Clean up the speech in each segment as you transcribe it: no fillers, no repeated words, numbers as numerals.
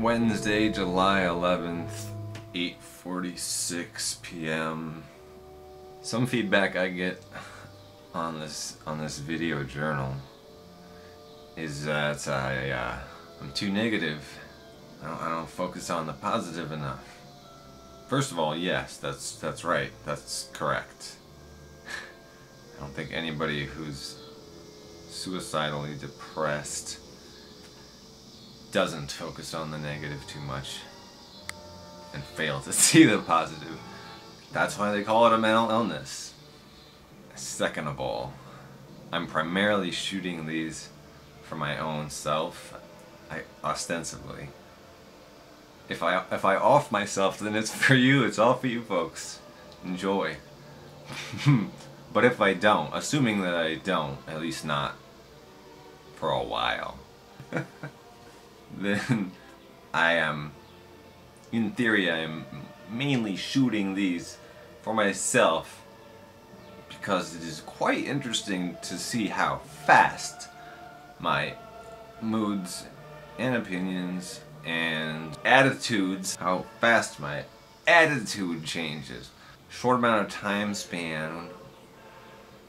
Wednesday, July 11th, 8:46 p.m. Some feedback I get on this video journal is that I'm too negative. I don't focus on the positive enough. First of all, yes, that's right. That's correct. I don't think anybody who's suicidally depressed doesn't focus on the negative too much and fail to see the positive. That's why they call it a mental illness. Second of all, I'm primarily shooting these for my own self, ostensibly. If I off myself, then it's for you. It's all for you folks. Enjoy. But if I don't, assuming that I don't, at least not for a while, then I am, in theory, I am mainly shooting these for myself because it is quite interesting to see how fast my moods and opinions and attitudes, how fast my attitude changes. Short amount of time span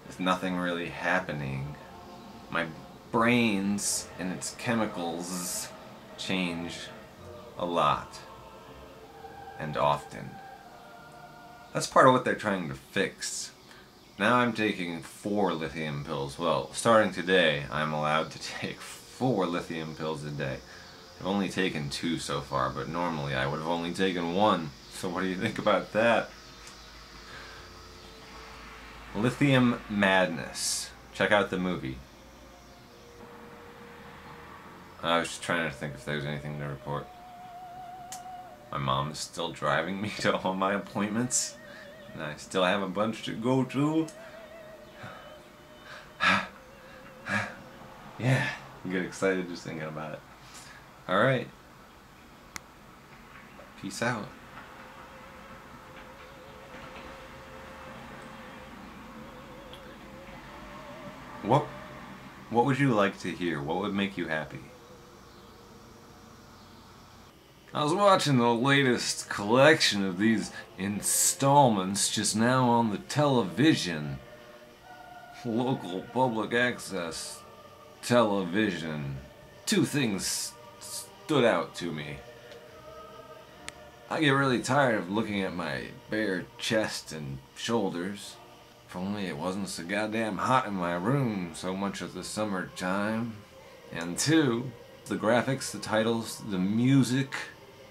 with nothing really happening. My brains and its chemicals change a lot and often. That's part of what they're trying to fix. Now I'm taking 4 lithium pills. Well, starting today, I'm allowed to take 4 lithium pills a day. I've only taken 2 so far, but normally I would have only taken 1. So what do you think about that? Lithium Madness. Check out the movie. I was just trying to think if there's anything to report. My mom is still driving me to all my appointments, and I still have a bunch to go to. Yeah, you get excited just thinking about it. Alright. Peace out. What would you like to hear? What would make you happy? I was watching the latest collection of these installments just now on the television. Local public access television. 2 things stood out to me. I get really tired of looking at my bare chest and shoulders. If only it wasn't so goddamn hot in my room so much of the summertime. And 2, the graphics, the titles, the music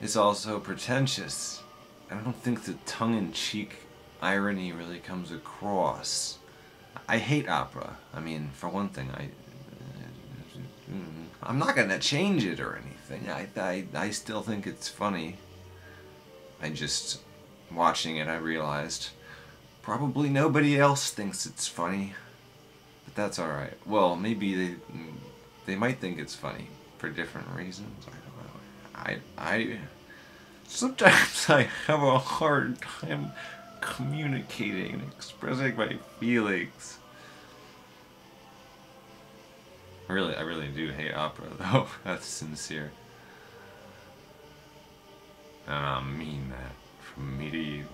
is also pretentious. I don't think the tongue-in-cheek irony really comes across. I hate opera. I mean, for one thing, I'm not gonna change it or anything. I still think it's funny. I just, watching it, I realized probably nobody else thinks it's funny. But that's alright. Well, maybe they might think it's funny for different reasons. I don't know. Sometimes I have a hard time communicating and expressing my feelings. I really do hate opera, though. That's sincere. And I mean that from me to you.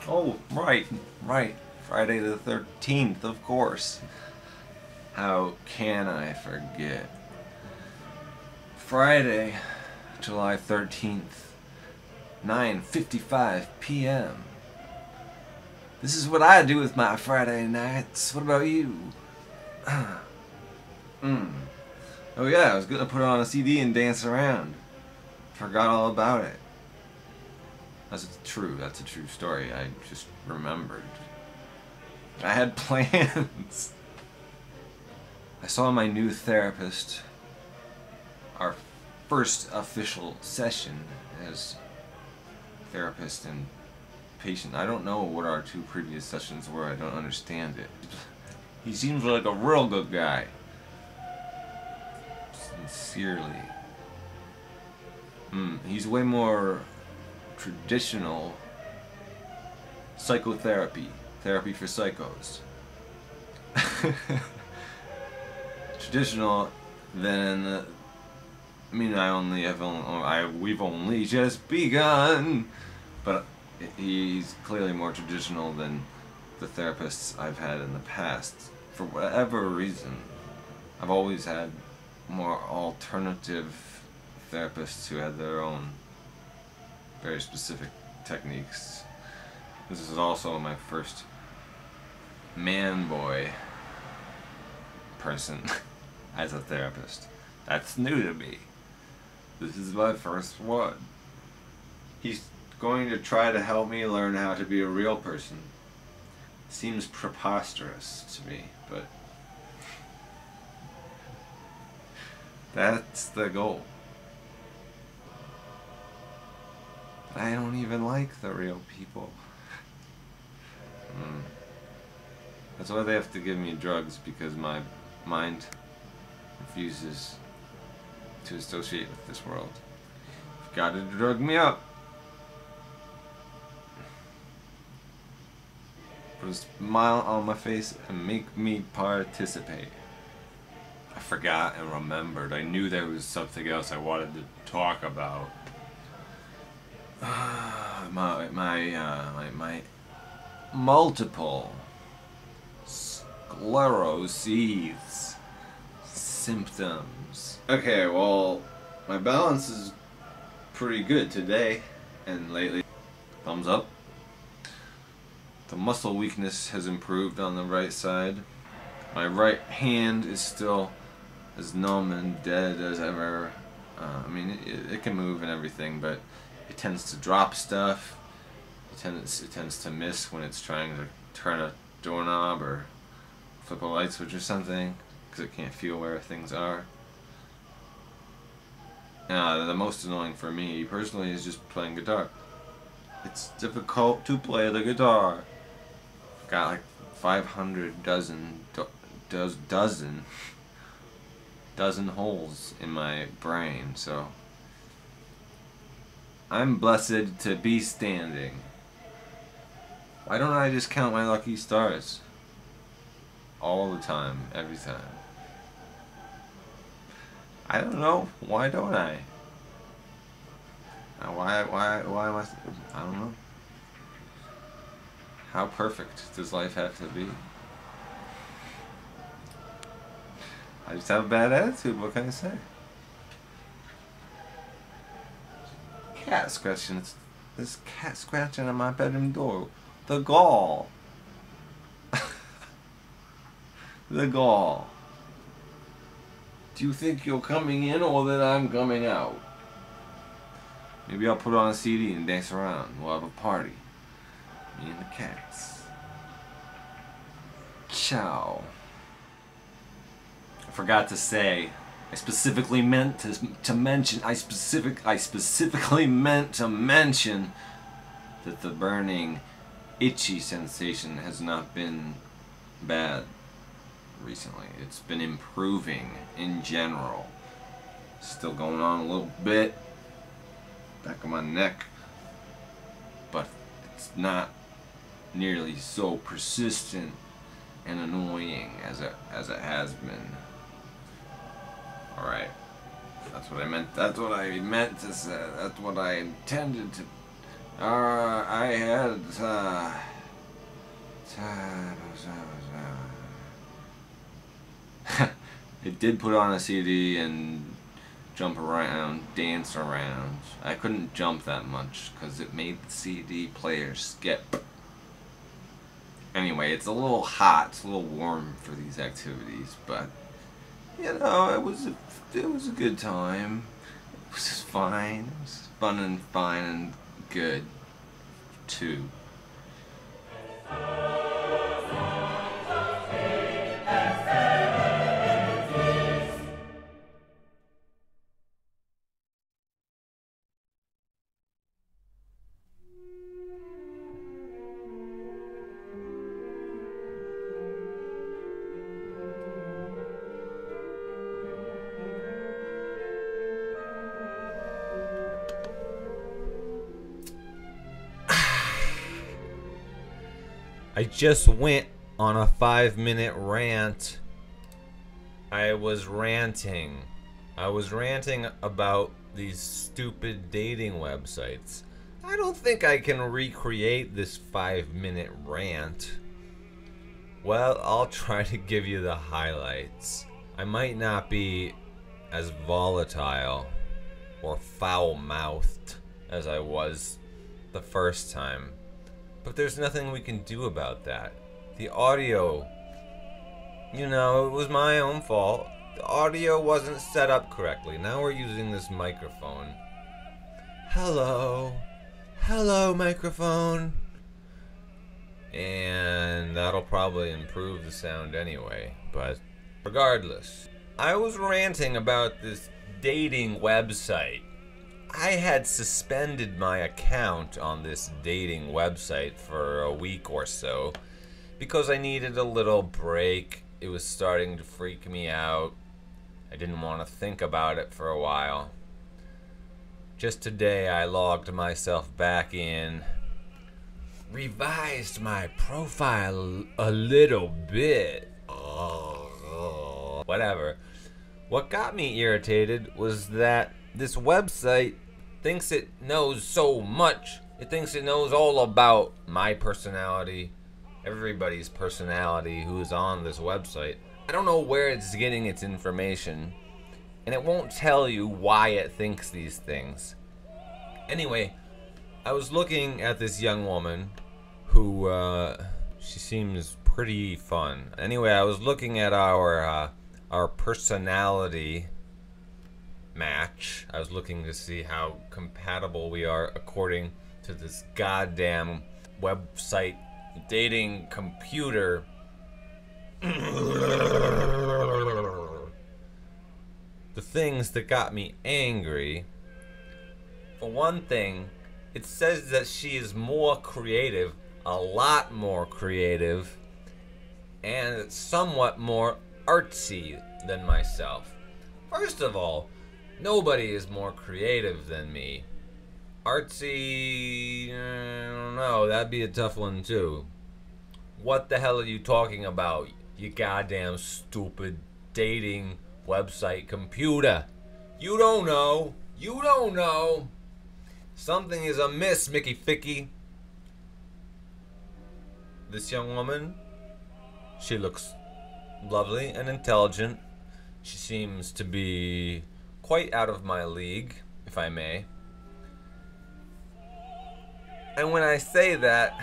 Oh, right. Friday the 13th, of course. How can I forget? Friday, July 13th, 9:55 p.m. This is what I do with my Friday nights. What about you? Oh yeah, I was gonna put on a CD and dance around. Forgot all about it. That's true. That's a true story. I just remembered. I had plans. I saw my new therapist, our first official session as therapist and patient. I don't know what our 2 previous sessions were. I don't understand it. He seems like a real good guy. Sincerely. He's way more traditional psychotherapy. Therapy for psychos. Traditional than... I mean, we've only just begun. But he's clearly more traditional than the therapists I've had in the past. For whatever reason, I've always had more alternative therapists who had their own very specific techniques. This is also my first man-boy person as a therapist. That's new to me. This is my first one. He's going to try to help me learn how to be a real person. Seems preposterous to me, but that's the goal. I don't even like the real people. That's why they have to give me drugs, because my mind refuses to associate with this world. You've got to drug me up. Put a smile on my face and make me participate. I forgot and remembered. I knew there was something else I wanted to talk about. My multiple sclerosis symptoms. Okay, well, my balance is pretty good today and lately. Thumbs up. The muscle weakness has improved on the right side. My right hand is still as numb and dead as ever. I mean, it can move and everything, but it tends to drop stuff. It tends to miss when it's trying to turn a doorknob or flip a light switch or something, because it can't feel where things are. The most annoying for me personally is just playing guitar. It's difficult to play the guitar. I've got like 500 dozen holes in my brain, so I'm blessed to be standing. Why don't I just count my lucky stars? All the time, every time. I don't know. Why don't I? Why am I don't know. How perfect does life have to be? I just have a bad attitude, what can I say? Cat scratching. This cat scratching on my bedroom door. The gall. The gall. Do you think you're coming in or that I'm coming out? Maybe I'll put on a CD and dance around. We'll have a party. Me and the cats. Ciao. I forgot to say, I specifically meant to mention that the burning, itchy sensation has not been bad recently. It's been improving in general. Still going on a little bit, back of my neck, but it's not nearly so persistent and annoying as it has been. Alright, that's what I meant. That's what I meant to say. That's what I intended to. I had it did put on a CD and jump around, dance around. I couldn't jump that much because it made the CD player skip. Anyway, it's a little hot, it's a little warm for these activities, but you know, it was a good time. It was fine. It was fun and fine and good too. I just went on a 5-minute rant. I was ranting about these stupid dating websites. I don't think I can recreate this 5-minute rant. Well, I'll try to give you the highlights. I might not be as volatile or foul-mouthed as I was the first time, but there's nothing we can do about that. The audio, you know, it was my own fault. The audio wasn't set up correctly. Now we're using this microphone. Hello. Hello, microphone. And that'll probably improve the sound anyway, but regardless. I was ranting about this dating website. I had suspended my account on this dating website for a week or so because I needed a little break. It was starting to freak me out. I didn't want to think about it for a while. Just today I logged myself back in, revised my profile a little bit. Whatever. What got me irritated was that this website thinks it knows so much. It thinks it knows all about my personality, everybody's personality who is on this website. I don't know where it's getting its information, and it won't tell you why it thinks these things. Anyway, I was looking at this young woman who, she seems pretty fun. Anyway, I was looking at our personality match. I was looking to see how compatible we are according to this goddamn website dating computer. The things that got me angry, for one thing, it says that she is more creative, a lot more creative, and somewhat more artsy than myself. First of all, nobody is more creative than me. Artsy, I don't know, that'd be a tough one too. What the hell are you talking about, you goddamn stupid dating website computer? You don't know. You don't know. Something is amiss, Mickey Ficky. This young woman, she looks lovely and intelligent. She seems to be quite out of my league, if I may. And when I say that,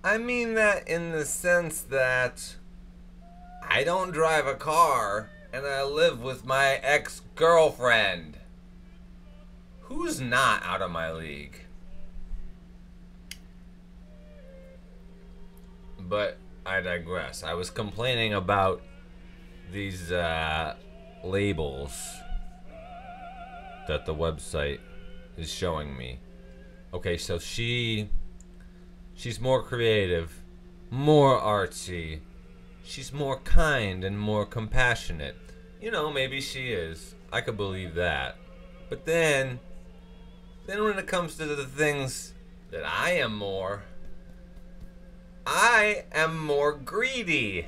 I mean that in the sense that I don't drive a car and I live with my ex-girlfriend. Who's not out of my league? But I digress. I was complaining about these labels that the website is showing me. Okay, so she's more creative, more artsy. She's more kind and more compassionate. You know, maybe she is. I could believe that. But then when it comes to the things that I am more greedy.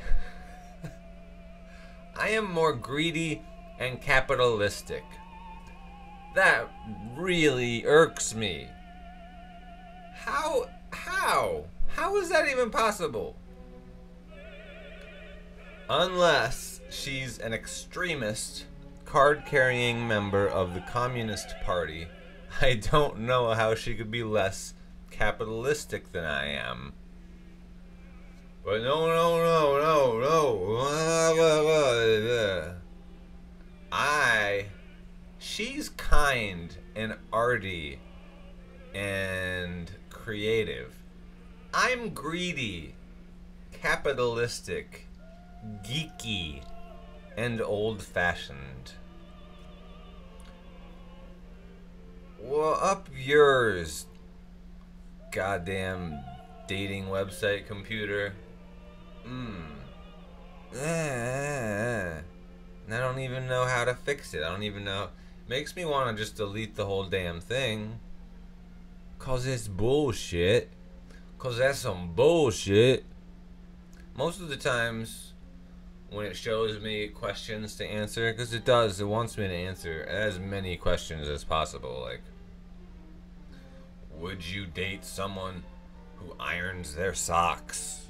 I am more greedy and capitalistic. That really irks me. How is that even possible? Unless she's an extremist, card-carrying member of the Communist Party, I don't know how she could be less capitalistic than I am. But no. She's kind and arty and creative. I'm greedy, capitalistic, geeky, and old-fashioned. Well, up yours, goddamn dating website computer. I don't even know how to fix it. I don't even know. Makes me want to just delete the whole damn thing. 'Cause it's bullshit. 'cause that's some bullshit. Most of the times when it shows me questions to answer, because it wants me to answer as many questions as possible, like, would you date someone who irons their socks?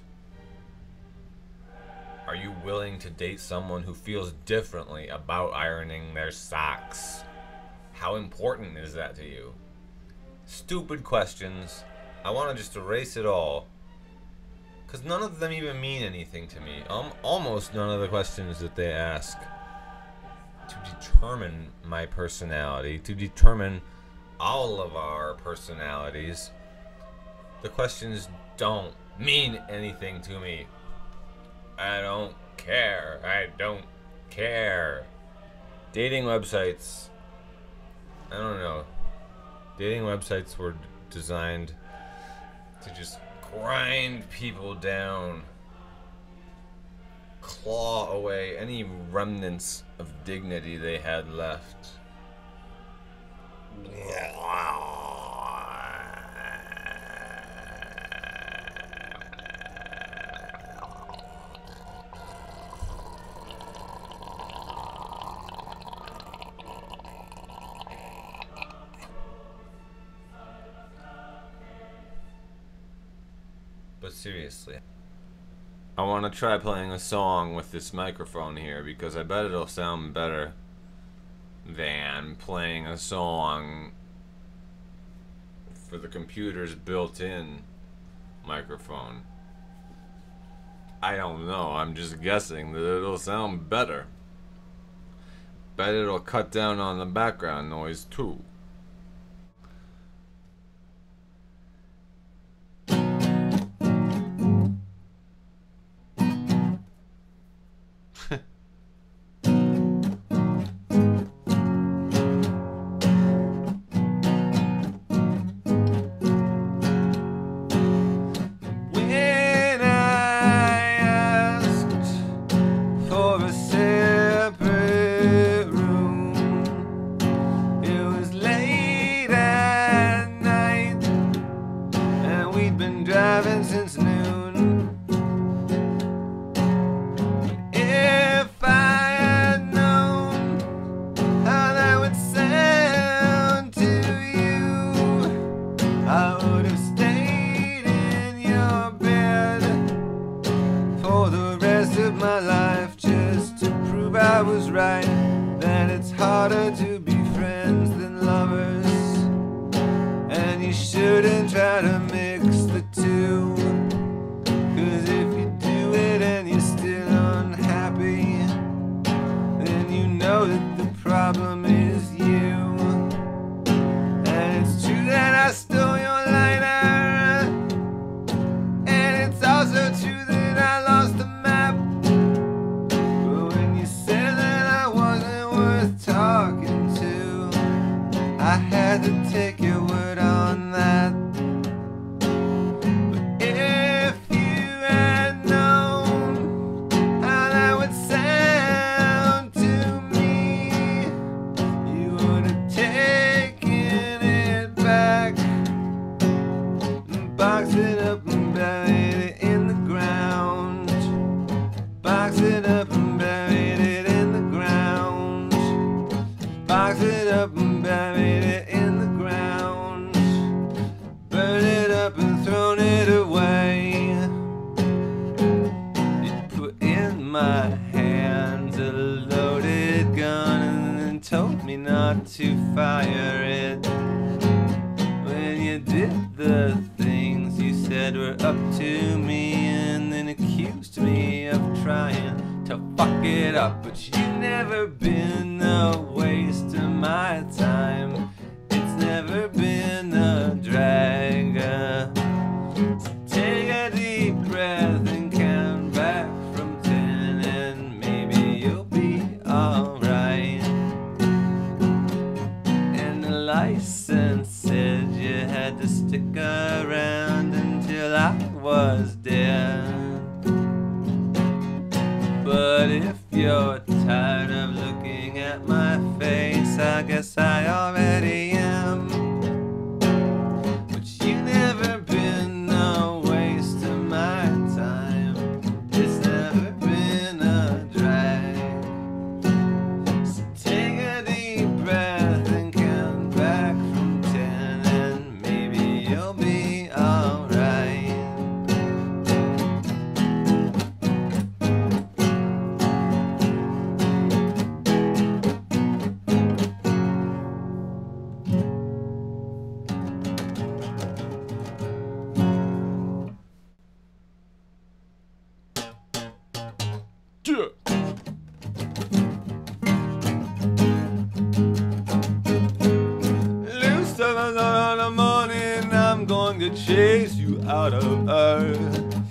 Are you willing to date someone who feels differently about ironing their socks? How important is that to you? Stupid questions. I want to just erase it all, because none of them even mean anything to me. Almost none of the questions that they ask to determine my personality, to determine all of our personalities. The questions don't mean anything to me. I don't care. I don't care. Dating websites. I don't know. Dating websites were designed to just grind people down, claw away any remnants of dignity they had left. But seriously, I want to try playing a song with this microphone here, because I bet it'll sound better than playing a song for the computer's built-in microphone. I don't know, I'm just guessing that it'll sound better. Bet it'll cut down on the background noise too. Driving since noon. If I had known how that would sound to you, I would have stayed in your bed for the rest of my life, just to prove I was right, that it's harder to be friends than lovers, and you shouldn't try to mix the two, 'cause if you do it and you're still unhappy, then you know that the problem is you. And it's true that I stole your lighter, and it's also true that I lost the map, but when you said that I wasn't worth talking to, I had to take your word on that. Box it up and buried it in the ground. Box it up and buried it in the ground. Box it up and buried it in the ground. Burn it up and thrown it away. It put in my hands a loaded gun and then told me not to fire it. When you did the things you said were up to me, and then accused me of trying to fuck it up, but you've never been a waste of my time. It's never been a drag. So take a deep breath and count back from 10, and maybe you'll be alright. And the license said you had to stick around until I was dead. But if you're tired of looking at my face, I guess I already am. But you've never been a to chase you out of earth.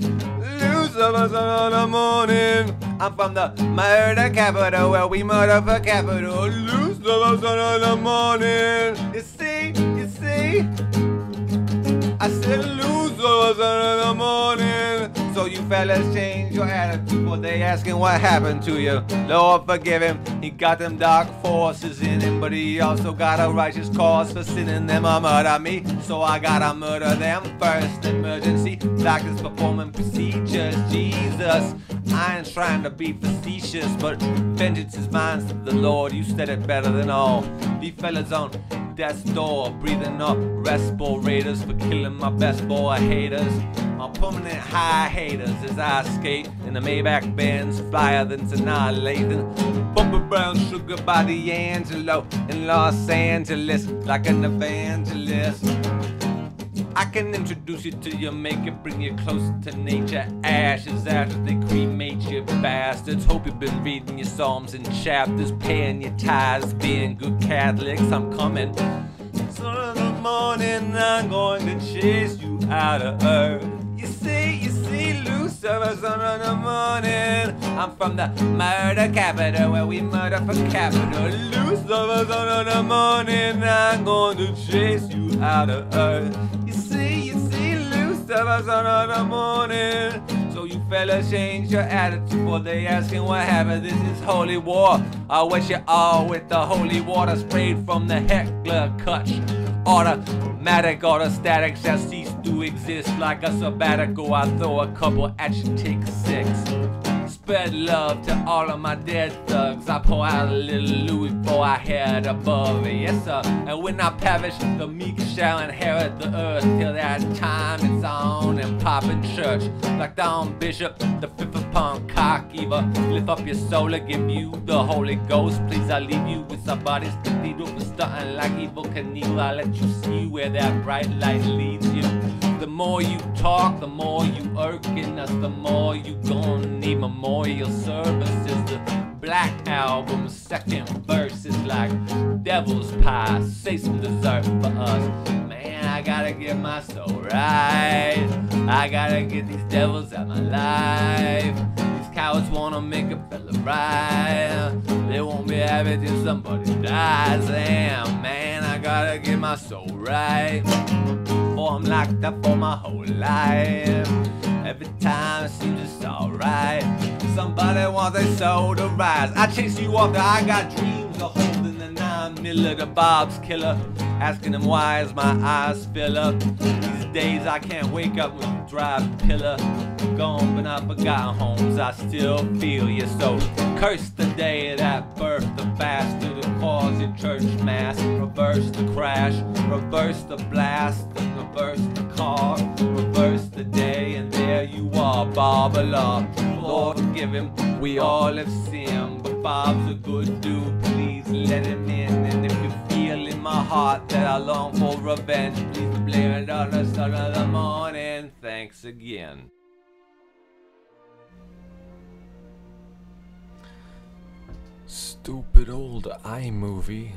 Lose of us on the morning. I'm from the murder capital where we murder for capital. Lose of us on the morning. You see, I said lose of us on the morning. So you fellas change your attitude, but they asking what happened to you. Lord forgive him, he got them dark forces in him, but he also got a righteous cause for sinning. Them a murder me, so I gotta murder them first. Emergency doctors performing procedures. Jesus, I ain't trying to be facetious, but vengeance is mine, said the Lord. You said it better than all. These fellas on death's door, breathing up respirators for killing my best boy haters. My permanent high haters as I skate in the Maybach Benz, flyer than's annihilating. Bumper brown sugar by D'Angelo in Los Angeles, like an evangelist. I can introduce you to your maker, bring you closer to nature. Ashes after they cremate you bastards. Hope you've been reading your psalms and chapters, paying your tithes, being good Catholics. I'm coming. So in the morning I'm going to chase you out of earth. You see, loose of us on the morning. I'm from the murder capital where we murder for capital. Loose of us on the morning. I'm going to chase you out of earth. You see, loose of us on the morning. So you fellas change your attitude, for they asking what happened. This is holy war. I wish you all with the holy water sprayed from the heckler clutch. Automatic, autostatic shall cease to exist. Like a sabbatical, I throw a couple at you, take 6. Spread love to all of my dead thugs. I pour out a little Louis before I head above it, yes sir. And when I perish, the meek shall inherit the earth. Till that time it's on and pop in church. Like Don Bishop, the 5th upon cockheaver. Lift up your soul and give you the Holy Ghost. Please, I leave you with somebody's cathedral for stunting like evil Knievel. I let you see where that bright light leads you. The more you talk, the more you irking us, the more you gonna need memorial services. The Black Album's second verse is like devil's pie, say some dessert for us. Man, I gotta get my soul right. I gotta get these devils out my life. These cowards wanna make a fella right. They won't be happy till somebody dies. Damn, man, I gotta get my soul right. I'm locked up for my whole life. Every time it seems it's alright. Somebody wants their soul to rise. I chase you off I got dreams of holding the 9mm, the Bob's killer. Asking him why is my eyes fill up. These days I can't wake up with a dry pillar. Gone but not forgotten homes, I still feel you. So curse the day that birthed the bastard who caused your church mass. Reverse the crash, reverse the blast, reverse the car, reverse the day, and there you are, Bob Allah. Lord forgive him, we all have sinned, but Bob's a good dude, please let him in. And if you feel in my heart that I long for revenge, please blame it on the sun of the morning. Thanks again. Stupid old iMovie.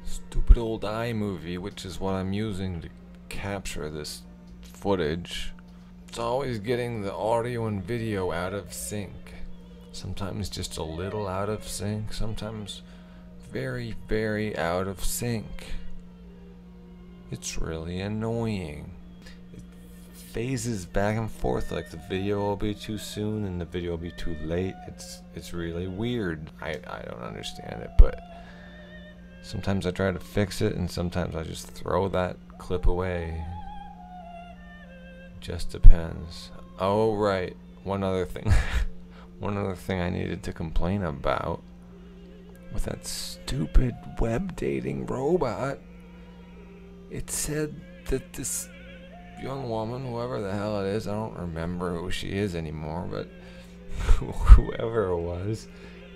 Stupid old iMovie, which is what I'm using to capture this footage. It's always getting the audio and video out of sync. Sometimes just a little out of sync, sometimes very, very out of sync. It's really annoying. It phases back and forth, like the video will be too soon and the video will be too late. It's really weird. I don't understand it, but sometimes I try to fix it and sometimes I just throw that clip away. Just depends. Oh right, one other thing. One other thing I needed to complain about with that stupid web dating robot. It said that this young woman, whoever the hell it is, I don't remember who she is anymore, but whoever it was,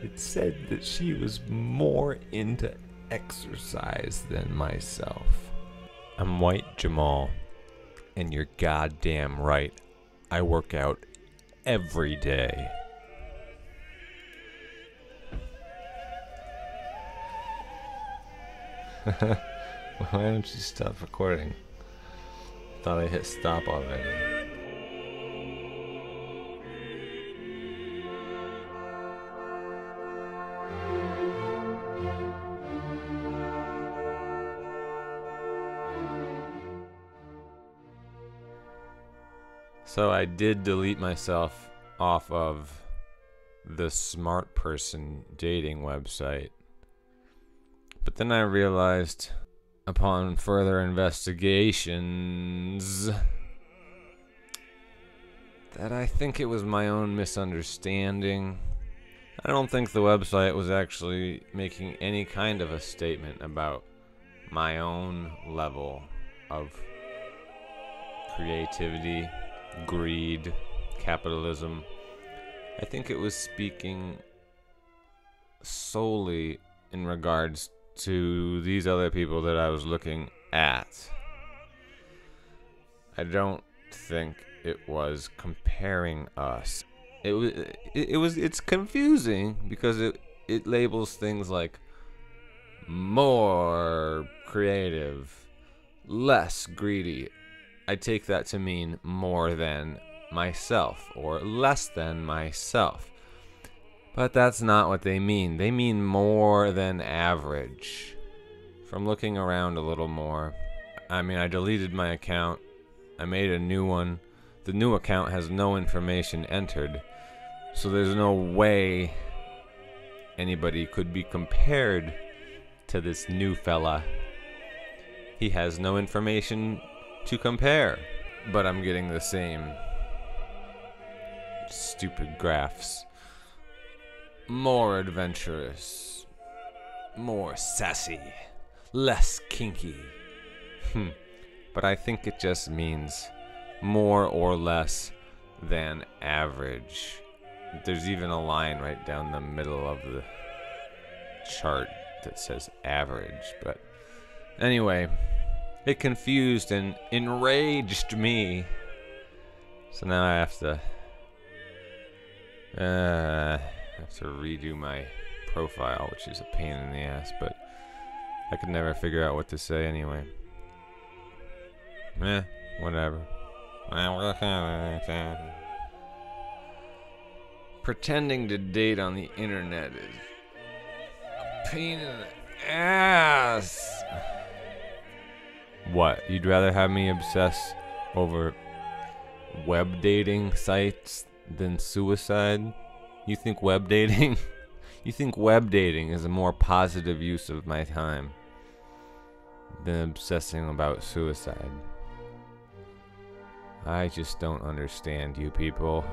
it said that she was more into exercise than myself. I'm White Jamal, and you're goddamn right. I work out every day. Why don't you stop recording? thought I hit stop already. So I did delete myself off of the smart person dating website. But then I realized, upon further investigations, that I think it was my own misunderstanding. I don't think the website was actually making any kind of a statement about my own level of creativity, greed, capitalism. I think it was speaking solely in regards to these other people that I was looking at. I don't think it was comparing us. It's confusing because it labels things like more creative, less greedy. I take that to mean more than myself or less than myself. But that's not what they mean. They mean more than average. From looking around a little more, I mean, I deleted my account. I made a new one. The new account has no information entered. So there's no way anybody could be compared to this new fella. He has no information to compare. But I'm getting the same stupid graphs. More adventurous, more sassy, less kinky. But I think it just means more or less than average. There's even a line right down the middle of the chart that says average. But anyway, it confused and enraged me. So now I have to redo my profile, which is a pain in the ass, but I could never figure out what to say anyway. Whatever. Pretending to date on the internet is a pain in the ass. What? You'd rather have me obsess over web dating sites than suicide? You think web dating? You think web dating is a more positive use of my time than obsessing about suicide? I just don't understand you people.